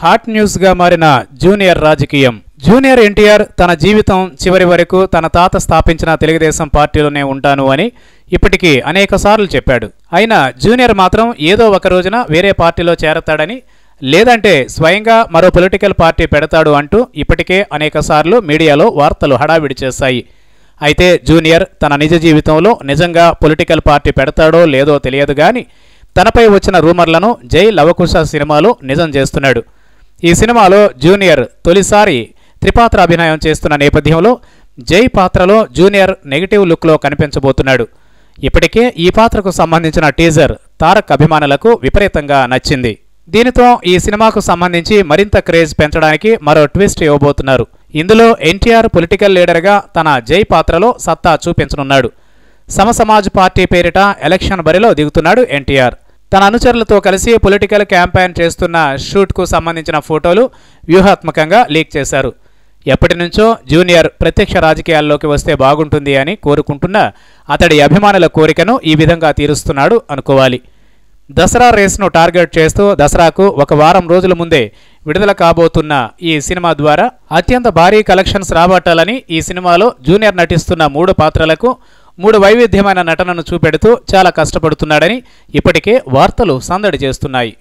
Hot న్యూస్గా మారిన junior రాజకీయం. Junior NTR తన జీవితం చివరి వరకు తన తాత స్థాపించిన తెలుగుదేశం పార్టీలోనే ఉంటాను అని ఇప్పటికీ అనేకసార్లు చెప్పాడు. అయినా జూనియర్ మాత్రం ఏదో ఒక రోజున వేరే పార్టీలో చేరతాడని, లేదంటే స్వయంగా మరో పొలిటికల్ పార్టీ పెడతాడు అంటూ ఇప్పటికే అనేకసార్లు మీడియాలో వార్తలు హడావిడి చేశాయి. అయితే జూనియర్ తన నిజ జీవితంలో నిజంగా పొలిటికల్ పార్టీ పెడతాడో లేదో తెలియదు కానీ తనపై వచ్చిన రూమర్లను జై లవకుశ సినిమాలో నిజం చేస్తున్నాడు. ఈ సినిమాలో జూనియర్ తొలిసారి త్రిపాత్ర అభినయం చేస్తున్న నేపథ్యంలో జై పాత్రలో జూనియర్ నెగిటివ్ లుక్లో కనిపించబోతున్నాడు. ఇప్పటికే ఈ పాత్రకు సంబంధించిన టీజర్ తారక్ అభిమానులకు విపరీతంగా నచ్చింది. దీనితో ఈ సినిమాకు సంబంధించి మరింత క్రేజ్ పెంచడానికి మరో ట్విస్ట్ ఇవ్వబోతున్నారు. ఇందులో ఎన్టీఆర్ పొలిటికల్ లీడర్గా తన జై పాత్రలో సత్తా చూపించనున్నాడు. సమసమాజ్ పార్టీ పేరిట ఎలక్షన్ బరిలో దిగుతున్నాడు ఎన్టీఆర్. తన అనుచరులతో కలిసి పొలిటికల్ క్యాంపెయిన్ చేస్తున్న షూట్కు సంబంధించిన ఫోటోలు వ్యూహాత్మకంగా లీక్ చేశారు. ఎప్పటి నుంచో జూనియర్ ప్రత్యక్ష రాజకీయాల్లోకి వస్తే బాగుంటుంది అని కోరుకుంటున్న అతడి అభిమానుల కోరికను ఈ విధంగా తీరుస్తున్నాడు అనుకోవాలి. దసరా రేస్ను టార్గెట్ చేస్తూ దసరాకు ఒక వారం రోజుల ముందే విడుదల కాబోతున్న ఈ సినిమా ద్వారా అత్యంత భారీ కలెక్షన్స్ రాబట్టాలని ఈ సినిమాలో జూనియర్ నటిస్తున్న 3 పాత్రలకు 3 వైవిధ్యమైన నటనను చూపెడుతూ చాలా కష్టపడుతున్నాడని ఇప్పటికే వార్తలు సందడి చేస్తున్నాయి.